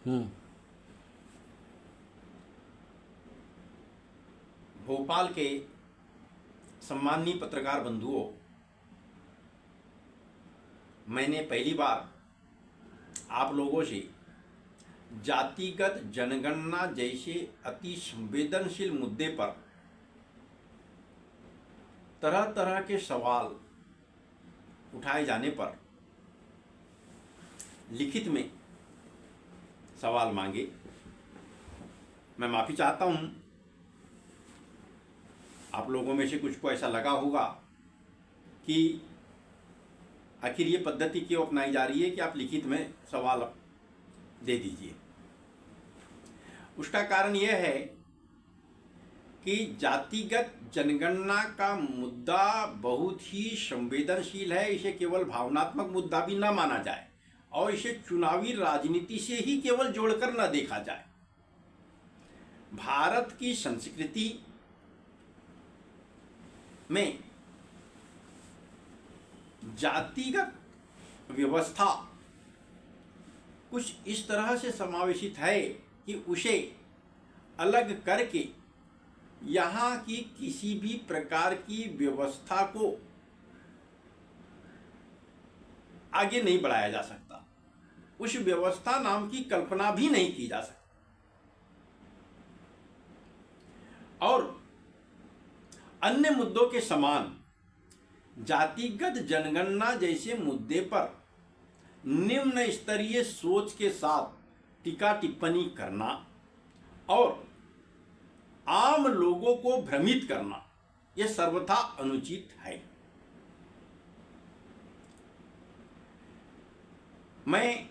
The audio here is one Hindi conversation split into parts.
हम्म। भोपाल के सम्माननीय पत्रकार बंधुओं, मैंने पहली बार आप लोगों से जातिगत जनगणना जैसे अति संवेदनशील मुद्दे पर तरह तरह के सवाल उठाए जाने पर लिखित में सवाल मांगे। मैं माफ़ी चाहता हूं, आप लोगों में से कुछ को ऐसा लगा होगा कि आखिर ये पद्धति क्यों अपनाई जा रही है कि आप लिखित में सवाल दे दीजिए। उसका कारण यह है कि जातिगत जनगणना का मुद्दा बहुत ही संवेदनशील है। इसे केवल भावनात्मक मुद्दा भी न माना जाए और इसे चुनावी राजनीति से ही केवल जोड़कर न देखा जाए। भारत की संस्कृति में जातिगत व्यवस्था कुछ इस तरह से समावेशित है कि उसे अलग करके यहाँ की किसी भी प्रकार की व्यवस्था को आगे नहीं बढ़ाया जा सकता। उस व्यवस्था नाम की कल्पना भी नहीं की जा सकती। और अन्य मुद्दों के समान जातिगत जनगणना जैसे मुद्दे पर निम्न स्तरीय सोच के साथ टीका टिप्पणी करना और आम लोगों को भ्रमित करना यह सर्वथा अनुचित है। मैं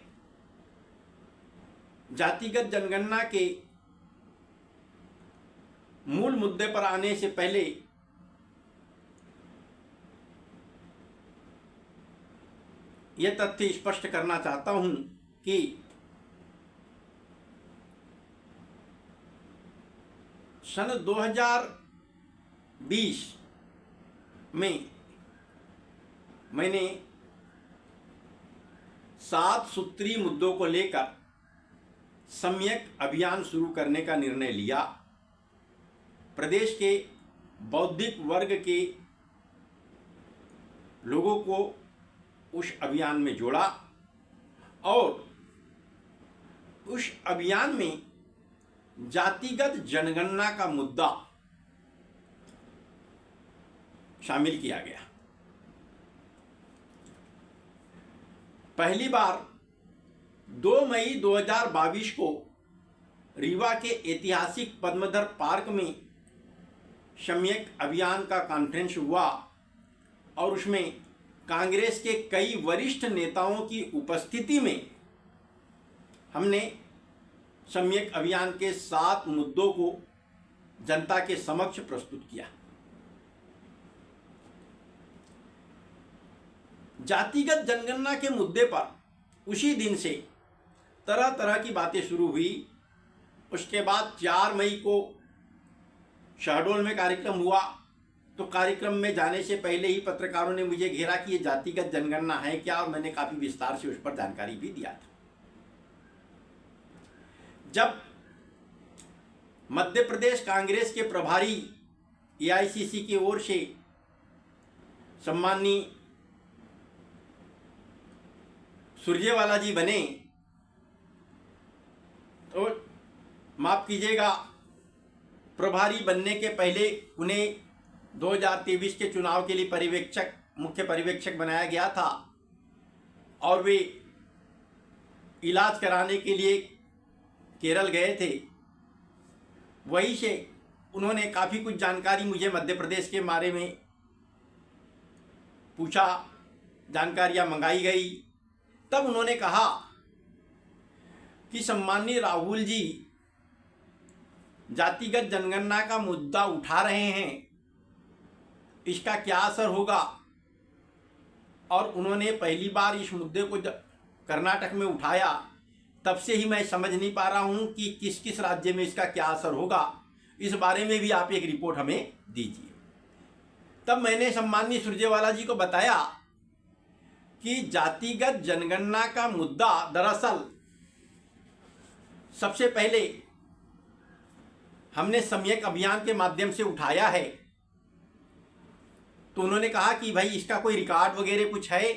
जातिगत जनगणना के मूल मुद्दे पर आने से पहले यह तथ्य स्पष्ट करना चाहता हूं कि सन 2020 में मैंने 7 सूत्री मुद्दों को लेकर सम्यक अभियान शुरू करने का निर्णय लिया। प्रदेश के बौद्धिक वर्ग के लोगों को उस अभियान में जोड़ा और उस अभियान में जातिगत जनगणना का मुद्दा शामिल किया गया। पहली बार 2 मई 2022 को रीवा के ऐतिहासिक पद्मधर पार्क में सम्यक अभियान का कॉन्फ्रेंस हुआ और उसमें कांग्रेस के कई वरिष्ठ नेताओं की उपस्थिति में हमने सम्यक अभियान के 7 मुद्दों को जनता के समक्ष प्रस्तुत किया। जातिगत जनगणना के मुद्दे पर उसी दिन से तरह तरह की बातें शुरू हुई। उसके बाद 4 मई को शहडोल में कार्यक्रम हुआ, तो कार्यक्रम में जाने से पहले ही पत्रकारों ने मुझे घेरा कि ये जातिगत जनगणना है क्या, और मैंने काफ़ी विस्तार से उस पर जानकारी भी दिया था। जब मध्य प्रदेश कांग्रेस के प्रभारी एआईसीसी की ओर से सम्माननीय सुरजेवाला जी बने, तो माफ कीजिएगा, प्रभारी बनने के पहले उन्हें 2023 के चुनाव के लिए मुख्य पर्यवेक्षक बनाया गया था और वे इलाज कराने के लिए केरल गए थे। वहीं से उन्होंने काफ़ी कुछ जानकारी मुझे मध्य प्रदेश के बारे में पूछा, जानकारियां मंगाई गई। तब उन्होंने कहा कि सम्माननीय राहुल जी जातिगत जनगणना का मुद्दा उठा रहे हैं, इसका क्या असर होगा। और उन्होंने पहली बार इस मुद्दे को कर्नाटक में उठाया। तब से ही मैं समझ नहीं पा रहा हूं कि किस किस राज्य में इसका क्या असर होगा। इस बारे में भी आप एक रिपोर्ट हमें दीजिए। तब मैंने सम्माननीय सुरजेवाला जी को बताया कि जातिगत जनगणना का मुद्दा दरअसल सबसे पहले हमने सम्यक अभियान के माध्यम से उठाया है, तो उन्होंने कहा कि भाई इसका कोई रिकॉर्ड वगैरह कुछ है।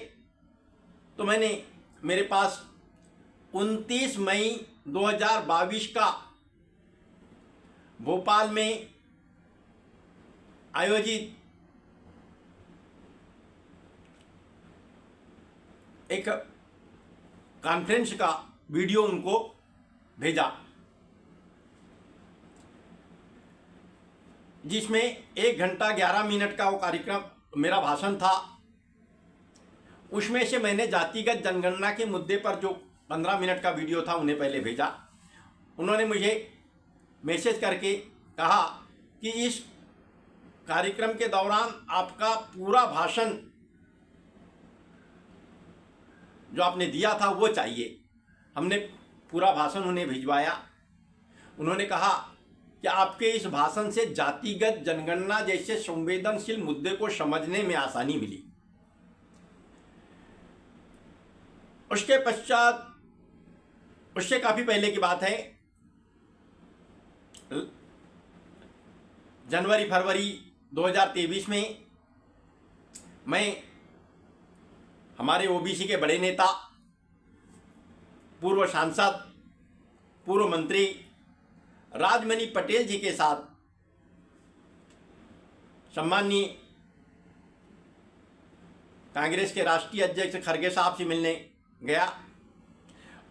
तो मेरे पास 29 मई 2022 का भोपाल में आयोजित एक कॉन्फ्रेंस का वीडियो उनको भेजा, जिसमें 1 घंटा 11 मिनट का वो कार्यक्रम मेरा भाषण था। उसमें से मैंने जातिगत जनगणना के मुद्दे पर जो 15 मिनट का वीडियो था उन्हें पहले भेजा। उन्होंने मुझे मैसेज करके कहा कि इस कार्यक्रम के दौरान आपका पूरा भाषण जो आपने दिया था वो चाहिए। हमने पूरा भाषण उन्हें भिजवाया। उन्होंने कहा कि आपके इस भाषण से जातिगत जनगणना जैसे संवेदनशील मुद्दे को समझने में आसानी मिली। उसके पश्चात, उससे काफी पहले की बात है, जनवरी फरवरी 2023 में मैं हमारे ओबीसी के बड़े नेता, पूर्व सांसद, पूर्व मंत्री राजमणि पटेल जी के साथ सम्माननीय कांग्रेस के राष्ट्रीय अध्यक्ष खड़गे साहब से मिलने गया।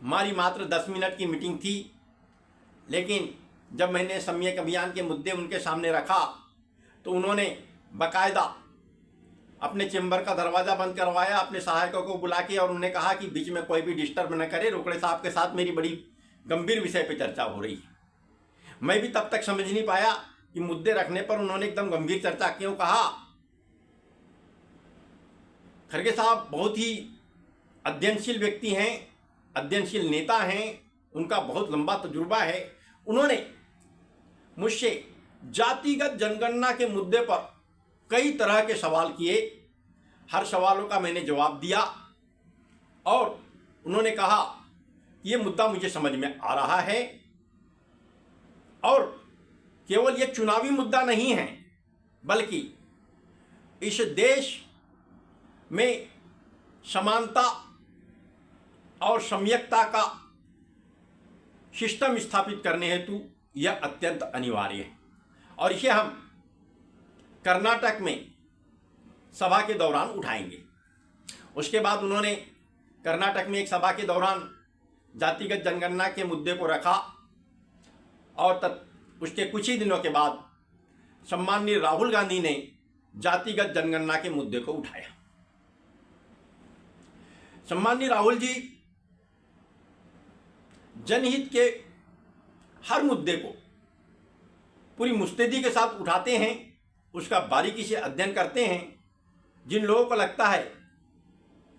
हमारी मात्र 10 मिनट की मीटिंग थी, लेकिन जब मैंने सम्यक अभियान के मुद्दे उनके सामने रखा तो उन्होंने बाकायदा अपने चेंबर का दरवाज़ा बंद करवाया, अपने सहायकों को बुला के, और उन्होंने कहा कि बीच में कोई भी डिस्टर्ब न करे। रोकड़े साहब के साथ मेरी बड़ी गंभीर विषय पर चर्चा हो रही है। मैं भी तब तक समझ नहीं पाया कि मुद्दे रखने पर उन्होंने एकदम गंभीर चर्चा क्यों कहा। खड़गे साहब बहुत ही अध्ययनशील व्यक्ति हैं, अध्ययनशील नेता हैं, उनका बहुत लंबा तजुर्बा है। उन्होंने मुझसे जातिगत जनगणना के मुद्दे पर कई तरह के सवाल किए। हर सवालों का मैंने जवाब दिया और उन्होंने कहा ये मुद्दा मुझे समझ में आ रहा है और केवल ये चुनावी मुद्दा नहीं है, बल्कि इस देश में समानता और सम्यकता का सिस्टम स्थापित करने हेतु यह अत्यंत अनिवार्य है। और इसे हम कर्नाटक में सभा के दौरान उठाएंगे। उसके बाद उन्होंने कर्नाटक में एक सभा के दौरान जातिगत जनगणना के मुद्दे को रखा और उसके कुछ ही दिनों के बाद सम्माननीय राहुल गांधी ने जातिगत जनगणना के मुद्दे को उठाया। सम्माननीय राहुल जी जनहित के हर मुद्दे को पूरी मुस्तैदी के साथ उठाते हैं, उसका बारीकी से अध्ययन करते हैं। जिन लोगों को लगता है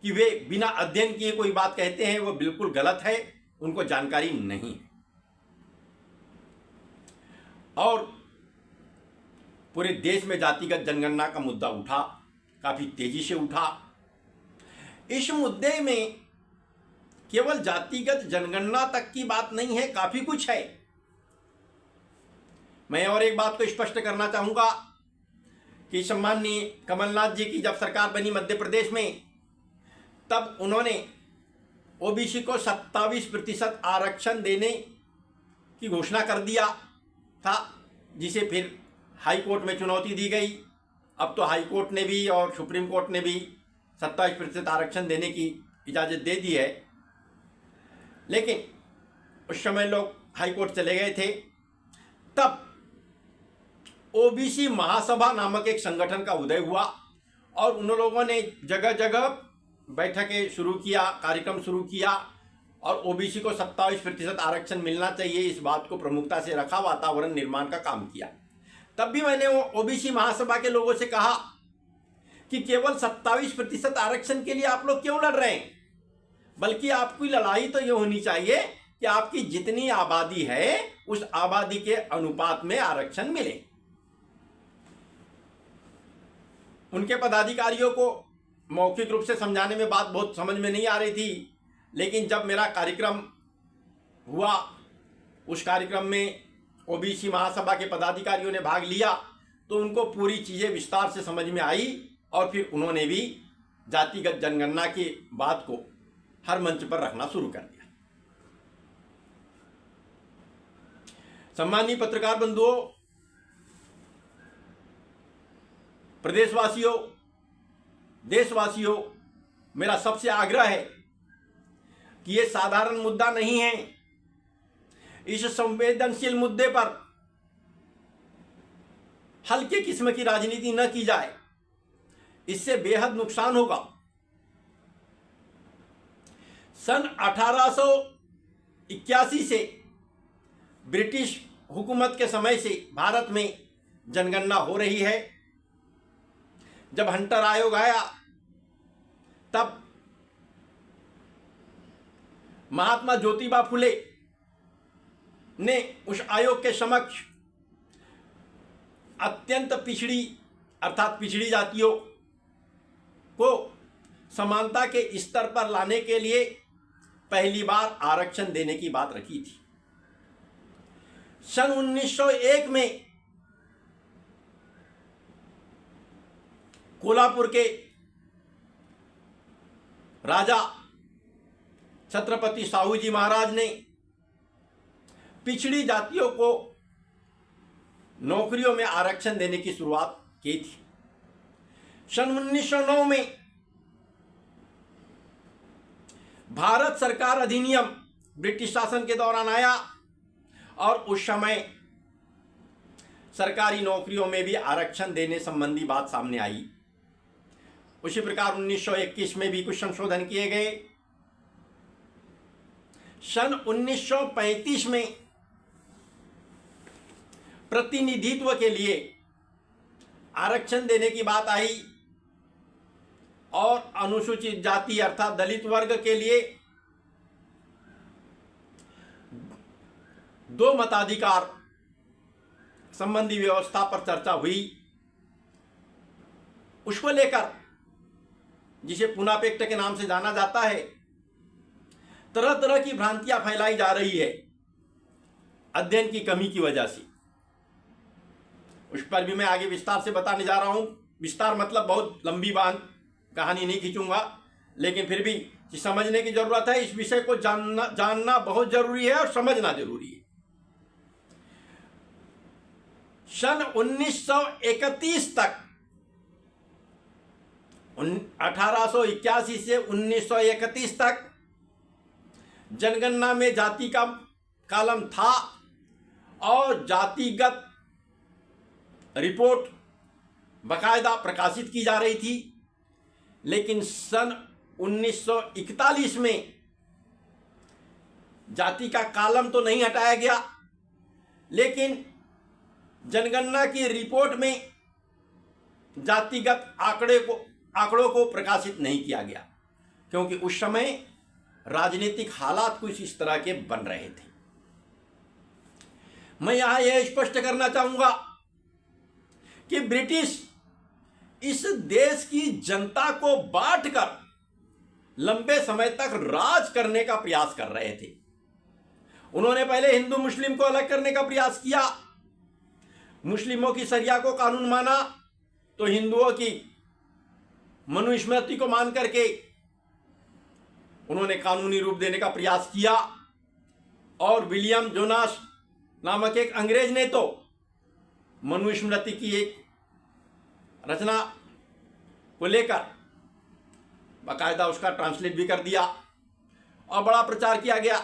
कि वे बिना अध्ययन किए कोई बात कहते हैं, वो बिल्कुल गलत है, उनको जानकारी नहीं है। और पूरे देश में जातिगत जनगणना का मुद्दा उठा, काफी तेजी से उठा। इस मुद्दे में केवल जातिगत जनगणना तक की बात नहीं है, काफी कुछ है। मैं और एक बात को स्पष्ट करना चाहूंगा कि सम्माननीय कमलनाथ जी की जब सरकार बनी मध्य प्रदेश में, तब उन्होंने ओबीसी को 27% आरक्षण देने की घोषणा कर दिया था, जिसे फिर हाई कोर्ट में चुनौती दी गई। अब तो हाई कोर्ट ने भी और सुप्रीम कोर्ट ने भी 27% आरक्षण देने की इजाज़त दे दी है। लेकिन उस समय लोग हाई कोर्ट चले गए थे। तब ओबीसी महासभा नामक एक संगठन का उदय हुआ और उन लोगों ने जगह जगह बैठकें शुरू किया, कार्यक्रम शुरू किया और ओबीसी को 27% आरक्षण मिलना चाहिए, इस बात को प्रमुखता से रखा, वातावरण निर्माण का काम किया। तब भी मैंने वो ओबीसी महासभा के लोगों से कहा कि केवल 27% आरक्षण के लिए आप लोग क्यों लड़ रहे हैं, बल्कि आपकी लड़ाई तो ये होनी चाहिए कि आपकी जितनी आबादी है उस आबादी के अनुपात में आरक्षण मिले। उनके पदाधिकारियों को मौखिक रूप से समझाने में बात बहुत समझ में नहीं आ रही थी, लेकिन जब मेरा कार्यक्रम हुआ उस कार्यक्रम में ओबीसी महासभा के पदाधिकारियों ने भाग लिया तो उनको पूरी चीज़ें विस्तार से समझ में आई और फिर उन्होंने भी जातिगत जनगणना की बात को हर मंच पर रखना शुरू कर दिया। सम्मानीय पत्रकार बंधुओं, प्रदेशवासियों, देशवासियों, मेरा सबसे आग्रह है कि ये साधारण मुद्दा नहीं है। इस संवेदनशील मुद्दे पर हल्के किस्म की राजनीति न की जाए, इससे बेहद नुकसान होगा। सन 1881 से ब्रिटिश हुकूमत के समय से भारत में जनगणना हो रही है। जब हंटर आयोग आया तब महात्मा ज्योतिबा फुले ने उस आयोग के समक्ष अत्यंत पिछड़ी अर्थात पिछड़ी जातियों को समानता के स्तर पर लाने के लिए पहली बार आरक्षण देने की बात रखी थी। सन 1901 में कोल्हापुर के राजा छत्रपति साहू जी महाराज ने पिछड़ी जातियों को नौकरियों में आरक्षण देने की शुरुआत की थी। सन 1909 में भारत सरकार अधिनियम ब्रिटिश शासन के दौरान आया और उस समय सरकारी नौकरियों में भी आरक्षण देने संबंधी बात सामने आई। उसी प्रकार 1921 में भी कुछ संशोधन किए गए। सन 1935 में प्रतिनिधित्व के लिए आरक्षण देने की बात आई और अनुसूचित जाति अर्थात दलित वर्ग के लिए 2 मताधिकार संबंधी व्यवस्था पर चर्चा हुई। उसको लेकर, जिसे पुनाप एक्ट के नाम से जाना जाता है, तरह तरह की भ्रांतियां फैलाई जा रही है अध्ययन की कमी की वजह से। उस पर भी मैं आगे विस्तार से बताने जा रहा हूं। विस्तार मतलब बहुत लंबी कहानी नहीं खींचूंगा, लेकिन फिर भी समझने की जरूरत है। इस विषय को जानना बहुत जरूरी है और समझना जरूरी है। सन 1931 तक 1881 से 1931 तक जनगणना में जाति का कॉलम था और जातिगत रिपोर्ट बकायदा प्रकाशित की जा रही थी। लेकिन सन 1941 में जाति का कॉलम तो नहीं हटाया गया, लेकिन जनगणना की रिपोर्ट में जातिगत आंकड़ों को प्रकाशित नहीं किया गया, क्योंकि उस समय राजनीतिक हालात कुछ इस तरह के बन रहे थे। मैं यहां यह स्पष्ट करना चाहूंगा कि ब्रिटिश इस देश की जनता को बांटकर लंबे समय तक राज करने का प्रयास कर रहे थे। उन्होंने पहले हिंदू मुस्लिम को अलग करने का प्रयास किया। मुस्लिमों की शरिया को कानून माना तो हिंदुओं की मनुस्मृति को मान करके उन्होंने कानूनी रूप देने का प्रयास किया। और विलियम जोनास नामक एक अंग्रेज ने तो मनुस्मृति की एक रचना को लेकर बाकायदा उसका ट्रांसलेट भी कर दिया और बड़ा प्रचार किया गया।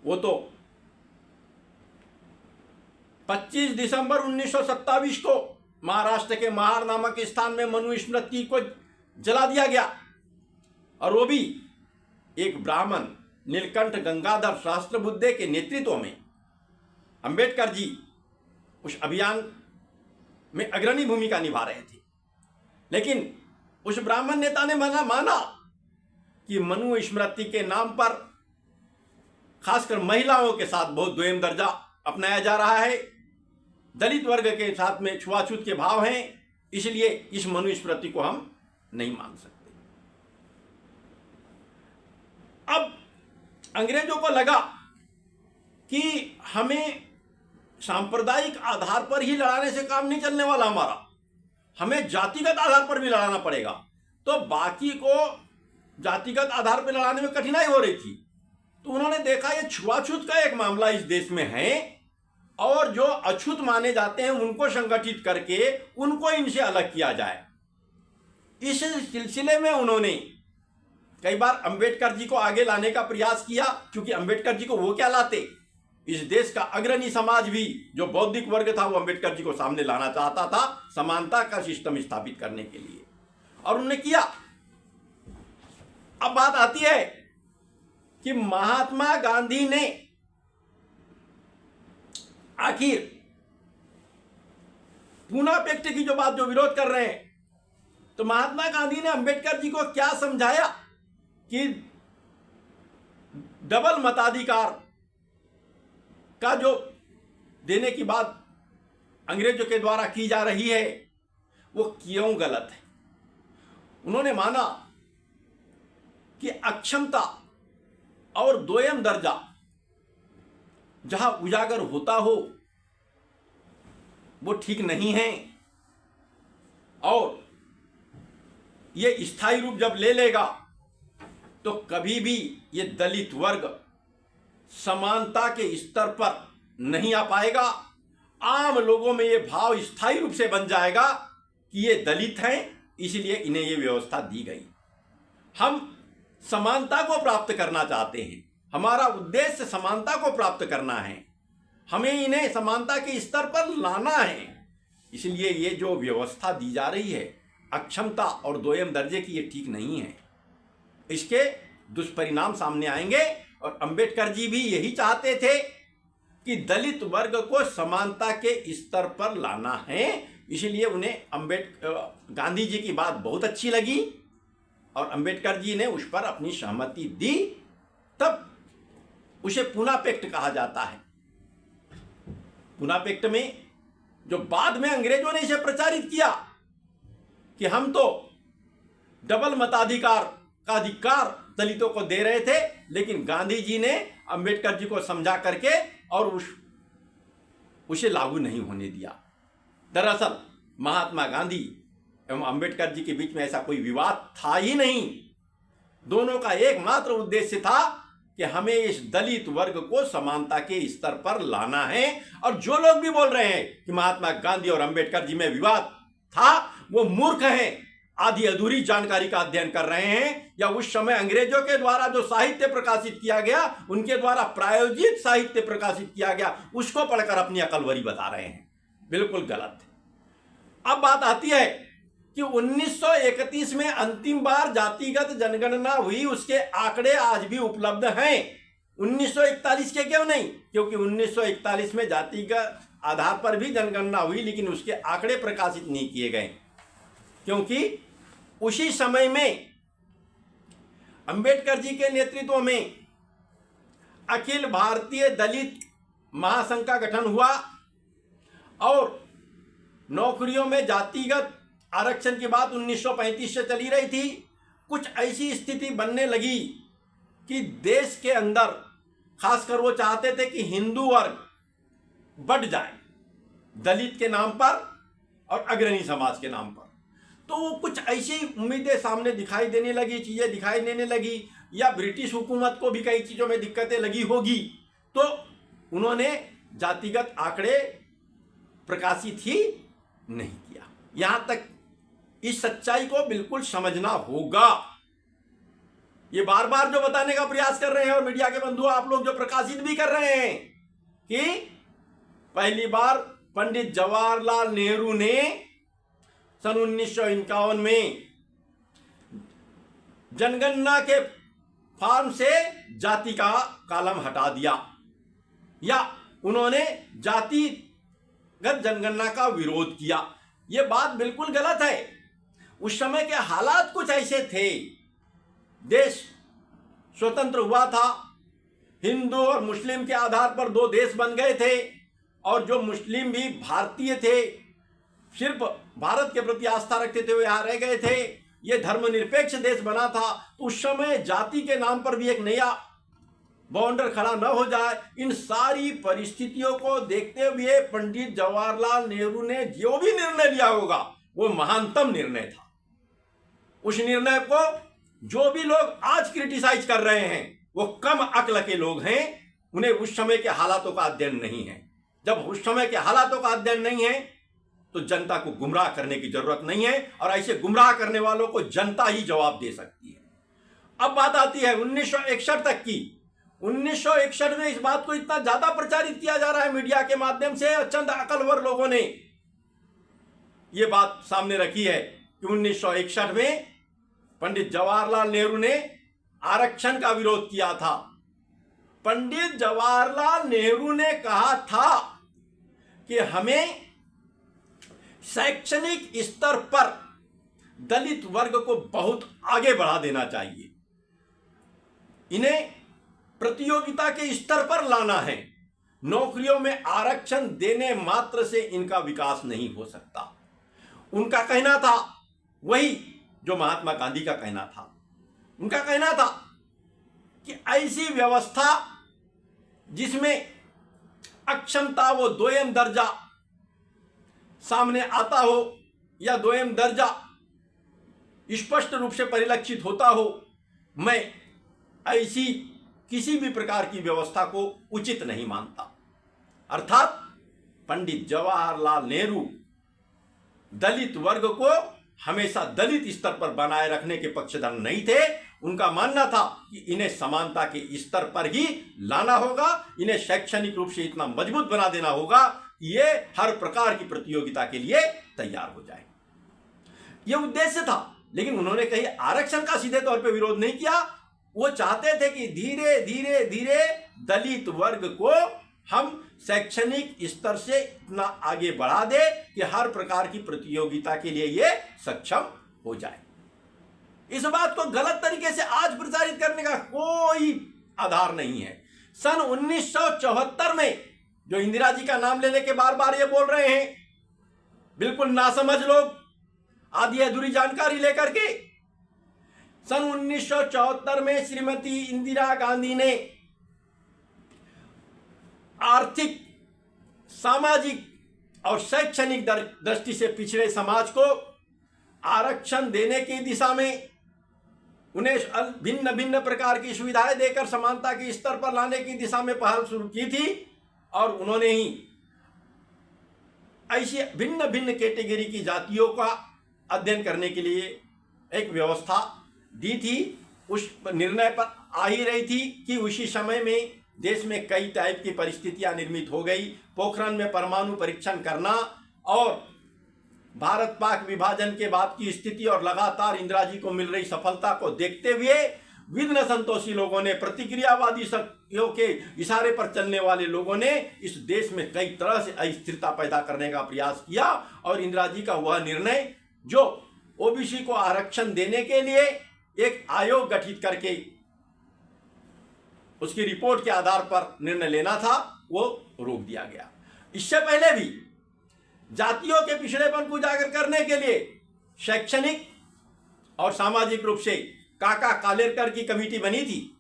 वो तो 25 दिसंबर 1927 को महाराष्ट्र के महार नामक स्थान में मनुस्मृति को जला दिया गया और वो भी एक ब्राह्मण नीलकंठ गंगाधर सहस्त्रबुद्धे के नेतृत्व में। अंबेडकर जी उस अभियान में अग्रणी भूमिका निभा रहे थे, लेकिन उस ब्राह्मण नेता ने माना कि मनुस्मृति के नाम पर खासकर महिलाओं के साथ बहुत द्वेम दर्जा अपनाया जा रहा है, दलित वर्ग के साथ में छुआछूत के भाव हैं, इसलिए इस मनुस्मृति को हम नहीं मान सकते। अब अंग्रेजों को लगा कि हमें सांप्रदायिक आधार पर ही लड़ाने से काम नहीं चलने वाला हमारा, हमें जातिगत आधार पर भी लड़ाना पड़ेगा। तो बाकी को जातिगत आधार पर लड़ाने में कठिनाई हो रही थी, तो उन्होंने देखा ये छुआछूत का एक मामला इस देश में है और जो अछूत माने जाते हैं उनको संगठित करके उनको इनसे अलग किया जाए। इस सिलसिले में उन्होंने कई बार अंबेडकर जी को आगे लाने का प्रयास किया, क्योंकि अंबेडकर जी को वो क्या लाते, इस देश का अग्रणी समाज भी जो बौद्धिक वर्ग था वो अंबेडकर जी को सामने लाना चाहता था समानता का सिस्टम स्थापित करने के लिए, और उन्होंने किया। अब बात आती है कि महात्मा गांधी ने आखिर पूना पैक्ट की जो बात जो विरोध कर रहे हैं, तो महात्मा गांधी ने अंबेडकर जी को क्या समझाया कि डबल मताधिकार का जो देने की बात अंग्रेजों के द्वारा की जा रही है वो क्यों गलत है। उन्होंने माना कि अक्षमता और दोयम दर्जा जहां उजागर होता हो वो ठीक नहीं है, और ये स्थायी रूप जब ले लेगा तो कभी भी ये दलित वर्ग समानता के स्तर पर नहीं आ पाएगा। आम लोगों में ये भाव स्थायी रूप से बन जाएगा कि ये दलित हैं, इसलिए इन्हें ये व्यवस्था दी गई। हम समानता को प्राप्त करना चाहते हैं, हमारा उद्देश्य समानता को प्राप्त करना है, हमें इन्हें समानता के स्तर पर लाना है। इसलिए ये जो व्यवस्था दी जा रही है अक्षमता और दोयम दर्जे की, ये ठीक नहीं है। इसके दुष्परिणाम सामने आएंगे, और अंबेडकर जी भी यही चाहते थे कि दलित वर्ग को समानता के स्तर पर लाना है। इसलिए उन्हें गांधी जी की बात बहुत अच्छी लगी और अंबेडकर जी ने उस पर अपनी सहमति दी, तब उसे पूना पैक्ट कहा जाता है। पूना पैक्ट में जो बाद में अंग्रेजों ने इसे प्रचारित किया कि हम तो डबल मताधिकार का अधिकार दलितों को दे रहे थे, लेकिन गांधी जी ने अंबेडकर जी को समझा करके और उसे लागू नहीं होने दिया। दरअसल महात्मा गांधी एवं अंबेडकर जी के बीच में ऐसा कोई विवाद था ही नहीं। दोनों का एकमात्र उद्देश्य था कि हमें इस दलित वर्ग को समानता के स्तर पर लाना है। और जो लोग भी बोल रहे हैं कि महात्मा गांधी और अंबेडकर जी में विवाद था, वो मूर्ख हैं, आधी अधूरी जानकारी का अध्ययन कर रहे हैं, या उस समय अंग्रेजों के द्वारा जो साहित्य प्रकाशित किया गया, उनके द्वारा प्रायोजित साहित्य प्रकाशित किया गया, उसको पढ़कर अपनी अकलवरी बता रहे हैं। बिल्कुल गलत है। अब बात आती है कि 1931 में अंतिम बार जातिगत जनगणना हुई, उसके आंकड़े आज भी उपलब्ध हैं। 1941 के क्यों नहीं? क्योंकि 1941 में जातिगत आधार पर भी जनगणना हुई, लेकिन उसके आंकड़े प्रकाशित नहीं किए गए, क्योंकि उसी समय में अंबेडकर जी के नेतृत्व में अखिल भारतीय दलित महासंघ का गठन हुआ और नौकरियों में जातिगत आरक्षण की बात 1935 से चली रही थी। कुछ ऐसी स्थिति बनने लगी कि देश के अंदर खासकर वो चाहते थे कि हिंदू वर्ग बढ़ जाए दलित के नाम पर और अग्रणी समाज के नाम पर। तो कुछ ऐसी उम्मीदें सामने दिखाई देने लगी, चीज़ें दिखाई देने लगी, या ब्रिटिश हुकूमत को भी कई चीज़ों में दिक्कतें लगी होगी, तो उन्होंने जातिगत आंकड़े प्रकाशित ही नहीं किया। यहाँ तक इस सच्चाई को बिल्कुल समझना होगा। ये बार बार जो बताने का प्रयास कर रहे हैं और मीडिया के बंधु आप लोग जो प्रकाशित भी कर रहे हैं कि पहली बार पंडित जवाहरलाल नेहरू ने सन 1951 में जनगणना के फॉर्म से जाति का कॉलम हटा दिया, या उन्होंने जातिगत जनगणना का विरोध किया। यह बात बिल्कुल गलत है। उस समय के हालात कुछ ऐसे थे, देश स्वतंत्र हुआ था, हिंदू और मुस्लिम के आधार पर दो देश बन गए थे, और जो मुस्लिम भी भारतीय थे, सिर्फ भारत के प्रति आस्था रखते थे, वो यहाँ रह गए थे। ये धर्मनिरपेक्ष देश बना था। तो उस समय जाति के नाम पर भी एक नया बाउंडर खड़ा न हो जाए, इन सारी परिस्थितियों को देखते हुए पंडित जवाहरलाल नेहरू ने जो भी निर्णय लिया होगा वो महानतम निर्णय था। उस निर्णय को जो भी लोग आज क्रिटिसाइज कर रहे हैं वो कम अक्ल के लोग हैं, उन्हें उस समय के हालातों का अध्ययन नहीं है। जब उस समय के हालातों का अध्ययन नहीं है तो जनता को गुमराह करने की जरूरत नहीं है, और ऐसे गुमराह करने वालों को जनता ही जवाब दे सकती है। अब बात आती है 1961 तक की। 1961 में इस बात को इतना ज्यादा प्रचारित किया जा रहा है मीडिया के माध्यम से, चंद अकलवर लोगों ने यह बात सामने रखी है कि 1961 में पंडित जवाहरलाल नेहरू ने आरक्षण का विरोध किया था। पंडित जवाहरलाल नेहरू ने कहा था कि हमें शैक्षणिक स्तर पर दलित वर्ग को बहुत आगे बढ़ा देना चाहिए, इन्हें प्रतियोगिता के स्तर पर लाना है, नौकरियों में आरक्षण देने मात्र से इनका विकास नहीं हो सकता। उनका कहना था वही जो महात्मा गांधी का कहना था। उनका कहना था कि ऐसी व्यवस्था जिसमें अक्षमता वो दोयम दर्जा सामने आता हो या दोयम दर्जा स्पष्ट रूप से परिलक्षित होता हो, मैं ऐसी किसी भी प्रकार की व्यवस्था को उचित नहीं मानता। अर्थात पंडित जवाहरलाल नेहरू दलित वर्ग को हमेशा दलित स्तर पर बनाए रखने के पक्षधर नहीं थे। उनका मानना था कि इन्हें समानता के स्तर पर ही लाना होगा, इन्हें शैक्षणिक रूप से इतना मजबूत बना देना होगा कि ये हर प्रकार की प्रतियोगिता के लिए तैयार हो जाए। यह उद्देश्य था। लेकिन उन्होंने कहीं आरक्षण का सीधे तौर पर विरोध नहीं किया। वो चाहते थे कि धीरे धीरे धीरे दलित वर्ग को हम शैक्षणिक स्तर से इतना आगे बढ़ा दे कि हर प्रकार की प्रतियोगिता के लिए ये सक्षम हो जाए। इस बात को गलत तरीके से आज प्रचारित करने का कोई आधार नहीं है। सन 1974 में जो इंदिरा जी का नाम लेने के बार बार ये बोल रहे हैं, बिल्कुल नासमझ लोग आधी अधूरी जानकारी लेकर के, सन 1974 में श्रीमती इंदिरा गांधी ने आर्थिक, सामाजिक और शैक्षणिक दृष्टि से पिछड़े समाज को आरक्षण देने की दिशा में, उन्हें भिन्न भिन्न प्रकार की सुविधाएं देकर समानता के स्तर पर लाने की दिशा में पहल शुरू की थी। और उन्होंने ही ऐसी भिन्न भिन्न कैटेगरी की जातियों का अध्ययन करने के लिए एक व्यवस्था दी थी। उस निर्णय पर आ ही रही थी कि उसी समय में देश में कई टाइप की परिस्थितियां निर्मित हो गई। पोखरण में परमाणु परीक्षण करना और भारत पाक विभाजन के बाद की स्थिति और लगातार इंदिरा जी को मिल रही सफलता को देखते हुए विघ्न संतोषी लोगों ने, प्रतिक्रियावादी शक्तियों के इशारे पर चलने वाले लोगों ने इस देश में कई तरह से अस्थिरता पैदा करने का प्रयास किया। और इंदिरा जी का वह निर्णय जो ओबीसी को आरक्षण देने के लिए एक आयोग गठित करके उसकी रिपोर्ट के आधार पर निर्णय लेना था, वो रोक दिया गया। इससे पहले भी जातियों के पिछड़ेपन को उजागर करने के लिए शैक्षणिक और सामाजिक रूप से काका कालेरकर की कमेटी बनी थी।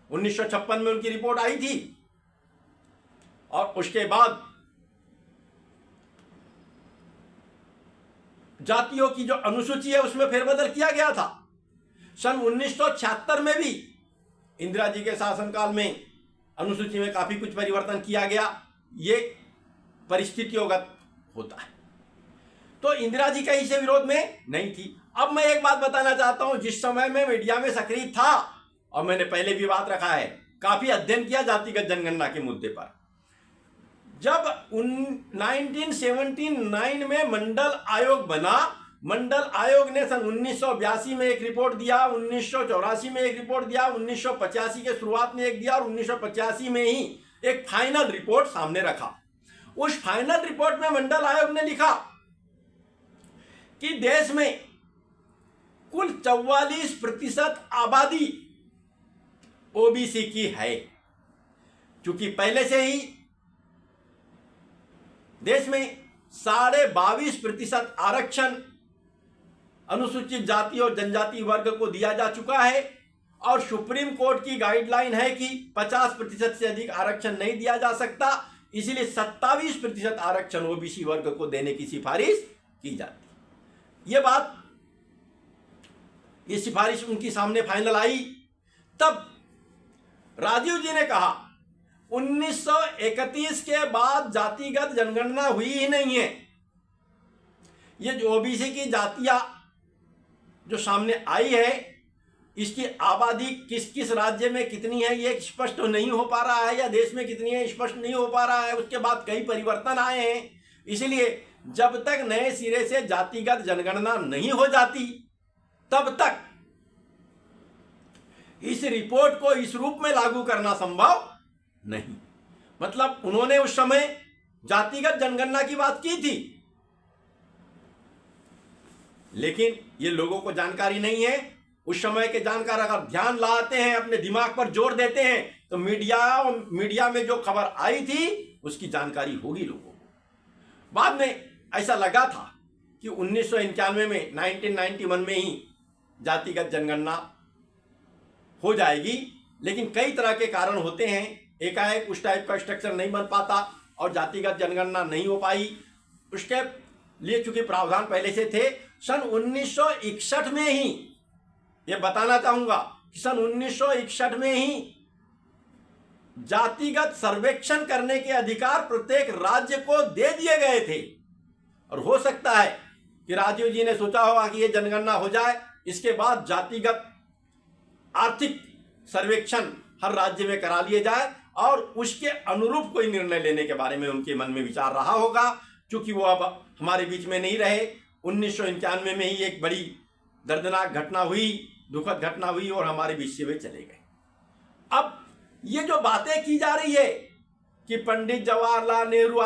1956 में उनकी रिपोर्ट आई थी और उसके बाद जातियों की जो अनुसूची है उसमें फेरबदल किया गया था। सन 1976 में भी इंदिरा जी के शासनकाल में अनुसूची में काफी कुछ परिवर्तन किया गया। ये परिस्थितियोंगत होता है। तो इंदिरा जी कहीं से विरोध में नहीं थी। अब मैं एक बात बताना चाहता हूं, जिस समय में मीडिया में सक्रिय था और मैंने पहले भी बात रखा है, काफी अध्ययन किया जातिगत जनगणना के मुद्दे पर। जब 1979 में मंडल आयोग बना, मंडल आयोग ने सन 1982 में एक रिपोर्ट दिया, 1984 में एक रिपोर्ट दिया, 1985 के शुरुआत में एक दिया और 1985 में ही एक फाइनल रिपोर्ट सामने रखा। उस फाइनल रिपोर्ट में मंडल आयोग ने लिखा कि देश में कुल 44% आबादी ओबीसी की है। क्योंकि पहले से ही देश में 22.5% आरक्षण अनुसूचित जाति और जनजाति वर्ग को दिया जा चुका है और सुप्रीम कोर्ट की गाइडलाइन है कि 50% से अधिक आरक्षण नहीं दिया जा सकता, इसलिए 27% आरक्षण ओबीसी वर्ग को देने की सिफारिश की जाती। ये सिफारिश उनकी सामने फाइनल आई। तब राजीव जी ने कहा 1931 के बाद जातिगत जनगणना हुई ही नहीं है। ये जो ओबीसी की जातियां जो सामने आई है, इसकी आबादी किस किस राज्य में कितनी है ये स्पष्ट नहीं हो पा रहा है, या देश में कितनी है स्पष्ट नहीं हो पा रहा है। उसके बाद कई परिवर्तन आए हैं, इसलिए जब तक नए सिरे से जातिगत जनगणना नहीं हो जाती तब तक इस रिपोर्ट को इस रूप में लागू करना संभव नहीं। मतलब उन्होंने उस समय जातिगत जनगणना की बात की थी, लेकिन ये लोगों को जानकारी नहीं है। उस समय के जानकार अगर ध्यान लाते हैं, अपने दिमाग पर जोर देते हैं, तो मीडिया में जो खबर आई थी उसकी जानकारी होगी लोगों को। बाद में ऐसा लगा था कि 1991 में 1991 में ही जातिगत जनगणना हो जाएगी, लेकिन कई तरह के कारण होते हैं, एकाएक उस टाइप का स्ट्रक्चर नहीं बन पाता और जातिगत जनगणना नहीं हो पाई। उसके लिए चूंकि प्रावधान पहले से थे, सन 1961 में ही, ये बताना चाहूंगा कि सन 1961 में ही जातिगत सर्वेक्षण करने के अधिकार प्रत्येक राज्य को दे दिए गए थे। और हो सकता है कि राजीव जी ने सोचा होगा कि यह जनगणना हो जाए, इसके बाद जातिगत आर्थिक सर्वेक्षण हर राज्य में करा लिए जाए और उसके अनुरूप कोई निर्णय लेने के बारे में उनके मन में विचार रहा होगा। क्योंकि वो अब हमारे बीच में नहीं रहे। 1991 में ही एक बड़ी दर्दनाक घटना हुई, दुखद घटना हुई और हमारे बीच से वे चले गए। अब ये जो बातें की जा रही है कि पंडित जवाहरलाल नेहरू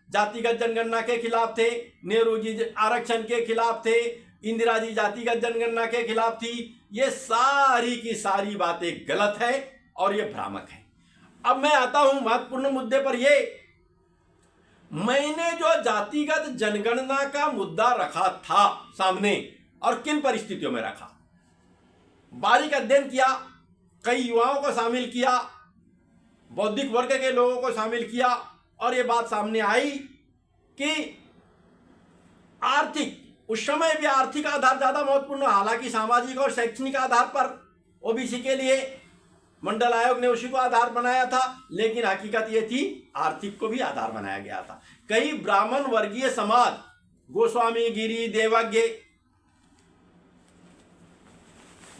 जातिगत जनगणना के खिलाफ थे, नेहरू जी आरक्षण के खिलाफ थे, इंदिरा जी जातिगत जनगणना के खिलाफ थी, ये सारी की सारी बातें गलत है और ये भ्रामक है। अब मैं आता हूं महत्वपूर्ण मुद्दे पर। ये मैंने जो जातिगत जनगणना का मुद्दा रखा था सामने, और किन परिस्थितियों में रखा, बारीक अध्ययन किया, कई युवाओं को शामिल किया, बौद्धिक वर्ग के लोगों को शामिल किया, और ये बात सामने आई कि आर्थिक, उस समय भी आर्थिक आधार ज्यादा महत्वपूर्ण, हालांकि सामाजिक और शैक्षणिक आधार पर ओबीसी के लिए मंडल आयोग ने उसी को आधार बनाया था, लेकिन हकीकत ये थी आर्थिक को भी आधार बनाया गया था। कई ब्राह्मण वर्गीय समाज, गोस्वामी, गिरी, देवज्ञ,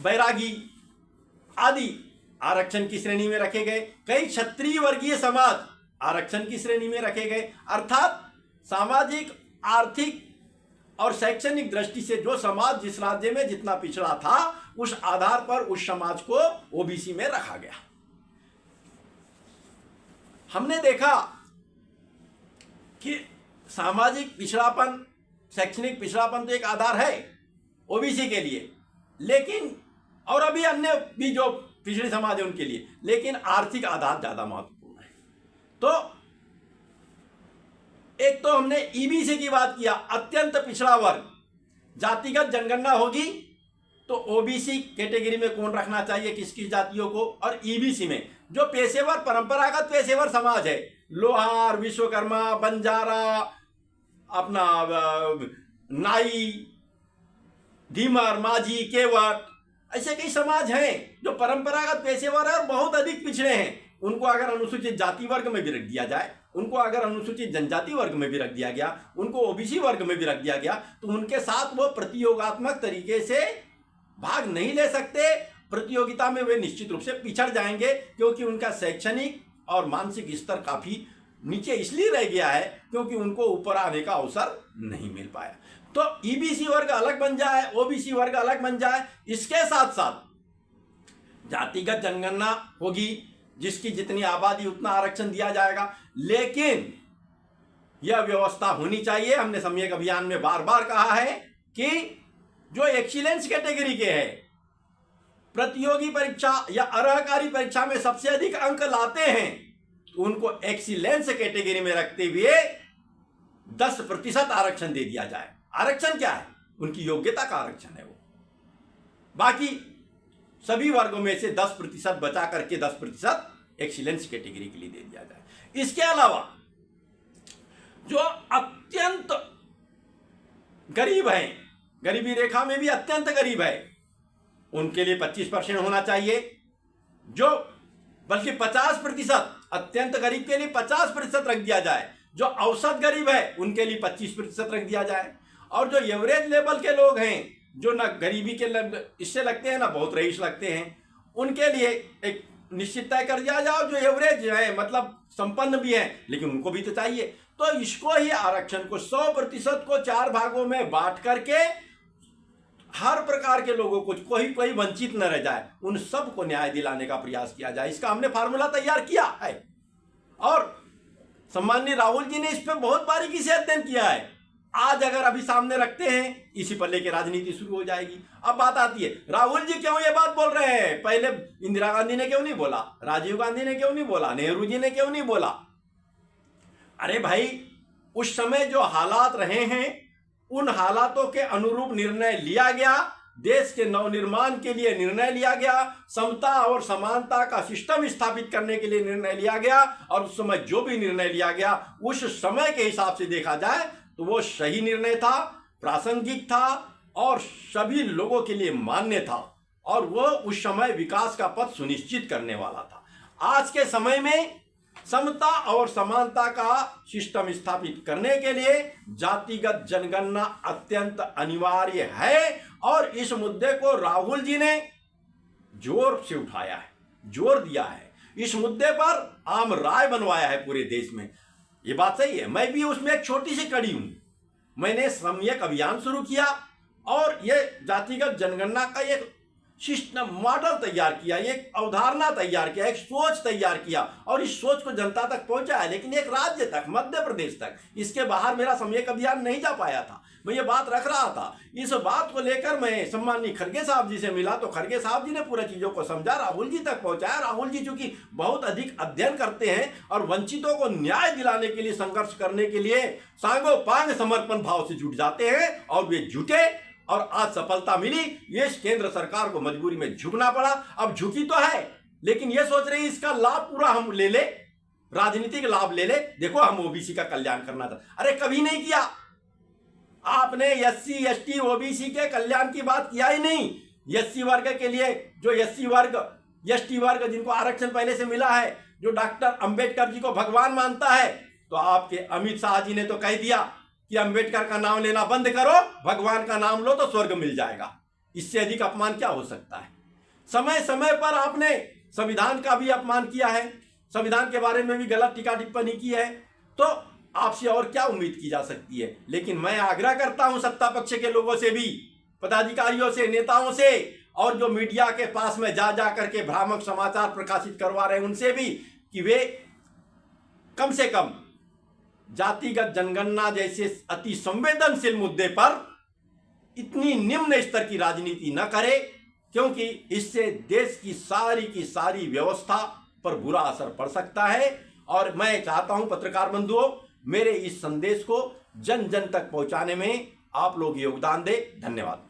बैरागी आदि आरक्षण की श्रेणी में रखे गए। कई क्षत्रिय वर्गीय समाज आरक्षण की श्रेणी में रखे गए। अर्थात सामाजिक, आर्थिक और शैक्षणिक दृष्टि से जो समाज जिस राज्य में जितना पिछड़ा था, उस आधार पर उस समाज को ओबीसी में रखा गया। हमने देखा कि सामाजिक पिछड़ापन, शैक्षणिक पिछड़ापन तो एक आधार है ओबीसी के लिए, लेकिन और अभी अन्य भी जो पिछड़े समाज है उनके लिए, लेकिन आर्थिक आधार ज्यादा महत्वपूर्ण है। तो एक तो हमने ईबीसी की बात किया, अत्यंत पिछड़ा वर्ग। जातिगत जनगणना होगी तो ओबीसी कैटेगरी में कौन रखना चाहिए, किस किस जातियों को, और ईबीसी में जो पेशेवर, परंपरागत पेशेवर समाज है, लोहार, विश्वकर्मा, बंजारा, अपना नाई, धीमर, माझी, केवट, ऐसे कई समाज हैं जो परंपरागत पेशेवर है और बहुत अधिक पिछड़े हैं। उनको अगर अनुसूचित जाति वर्ग में भी रख दिया जाए, उनको अगर अनुसूचित जनजाति वर्ग में भी रख दिया गया, उनको ओबीसी वर्ग में भी रख दिया गया, तो उनके साथ वो प्रतियोगात्मक तरीके से भाग नहीं ले सकते। प्रतियोगिता में वे निश्चित रूप से पिछड़ जाएंगे, क्योंकि उनका शैक्षणिक और मानसिक स्तर काफी नीचे इसलिए रह गया है क्योंकि उनको ऊपर आने का अवसर नहीं मिल पाया। तो ईबीसी वर्ग अलग बन जाए, ओबीसी वर्ग अलग बन जाए, इसके साथ साथ जातिगत जनगणना होगी, जिसकी जितनी आबादी उतना आरक्षण दिया जाएगा, लेकिन यह व्यवस्था होनी चाहिए। हमने सम्यक अभियान में बार बार कहा है कि जो एक्सीलेंस कैटेगरी के हैं, प्रतियोगी परीक्षा या अर्हकारी परीक्षा में सबसे अधिक अंक लाते हैं, तो उनको एक्सीलेंस कैटेगरी में रखते हुए 10% आरक्षण दे दिया जाए। आरक्षण क्या है? उनकी योग्यता का आरक्षण है वो। बाकी सभी वर्गों में से 10% बचा करके 10% एक्सीलेंस कैटेगरी के लिए दे दिया जाए। इसके अलावा जो अत्यंत गरीब हैं, गरीबी रेखा में भी अत्यंत गरीब है, उनके लिए 25% होना चाहिए। जो बल्कि 50%, अत्यंत गरीब के लिए 50% रख दिया जाए। जो औसत गरीब है उनके लिए 25% रख दिया जाए। और जो एवरेज लेवल के लोग हैं, जो ना गरीबी के इससे लगते हैं ना बहुत रईस लगते हैं, उनके लिए एक निश्चित तय कर दिया जाए। जो एवरेज है मतलब संपन्न भी है लेकिन उनको भी तो चाहिए। तो इसको ही आरक्षण को 100% को 4 भागों में बांट करके हर प्रकार के लोगों को कोई वंचित न रह जाए, उन सबको न्याय दिलाने का प्रयास किया जाए। इसका हमने फार्मूला तैयार किया है और सम्माननीय राहुल जी ने इस पर बहुत बारीकी से अध्ययन किया है। आज अगर अभी सामने रखते हैं, इसी पर लेके राजनीति शुरू हो जाएगी। अब बात आती है राहुल जी क्यों ये बात बोल रहे हैं, पहले इंदिरा गांधी ने क्यों नहीं बोला, राजीव गांधी ने क्यों नहीं बोला, नेहरू जी ने क्यों नहीं बोला। अरे भाई, उस समय जो हालात रहे हैं उन हालातों के अनुरूप निर्णय लिया गया, देश के नवनिर्माण के लिए निर्णय लिया गया, समता और समानता का सिस्टम स्थापित करने के लिए निर्णय लिया गया। और उस समय जो भी निर्णय लिया गया उस समय के हिसाब से देखा जाए तो वो सही निर्णय था, प्रासंगिक था और सभी लोगों के लिए मान्य था और वो उस समय विकास का पथ सुनिश्चित करने वाला था। आज के समय में समता और समानता का सिस्टम स्थापित करने के लिए जातिगत जनगणना अत्यंत अनिवार्य है और इस मुद्दे को राहुल जी ने जोर से उठाया है, जोर दिया है। इस मुद्दे पर आम राय बनवाया है पूरे देश में। ये बात सही है, मैं भी उसमें एक छोटी सी कड़ी हूं। मैंने सम्यक अभियान शुरू किया और ये जातिगत जनगणना का एक सिस्टम मॉडल तैयार किया, एक अवधारणा तैयार किया, एक सोच तैयार किया और इस सोच को जनता तक पहुंचाया, लेकिन एक राज्य तक, मध्य प्रदेश तक। इसके बाहर मेरा सम्यक अभियान नहीं जा पाया था। मैं ये बात रख रहा था। इस बात को लेकर मैं सम्माननीय खड़गे साहब जी से मिला तो खड़गे साहब जी ने पूरी चीजों को समझा, राहुल जी तक पहुंचाया। राहुल जी चूंकि बहुत अधिक अध्ययन करते हैं और वंचितों को न्याय दिलाने के लिए, संघर्ष करने के लिए सांगो पांग समर्पण भाव से जुट जाते हैं और वे जुटे और आज सफलता मिली। ये केंद्र सरकार को मजबूरी में झुकना पड़ा। अब झुकी तो है लेकिन ये सोच रही इसका लाभ पूरा हम ले ले, राजनीतिक लाभ ले ले। देखो हम ओबीसी का कल्याण करना था, अरे कभी नहीं किया आपने। एससी एसटी ओबीसी के कल्याण की बात किया ही नहीं। एससी वर्ग के लिए, जो एससी वर्ग एसटी वर्ग जिनको आरक्षण पहले से मिला है, जो डॉक्टर अंबेडकर जी को भगवान मानता है, तो आपके अमित शाह जी ने तो कह दिया कि अंबेडकर का नाम लेना बंद करो, भगवान का नाम लो तो स्वर्ग मिल जाएगा। इससे अधिक अपमान क्या हो सकता है। समय समय पर आपने संविधान का भी अपमान किया है, संविधान के बारे में भी गलत टीका टिप्पणी की है, तो आपसे और क्या उम्मीद की जा सकती है। लेकिन मैं आग्रह करता हूं सत्ता पक्ष के लोगों से भी, पदाधिकारियों से, नेताओं से और जो मीडिया के पास में जा जा करके भ्रामक समाचार प्रकाशित करवा रहे हैं उनसे भी, कि वे कम से कम जातिगत जनगणना जैसे अति संवेदनशील मुद्दे पर इतनी निम्न स्तर की राजनीति न करे, क्योंकि इससे देश की सारी व्यवस्था पर बुरा असर पड़ सकता है। और मैं चाहता हूं पत्रकार बंधुओं, मेरे इस संदेश को जन जन तक पहुंचाने में आप लोग योगदान दें। धन्यवाद।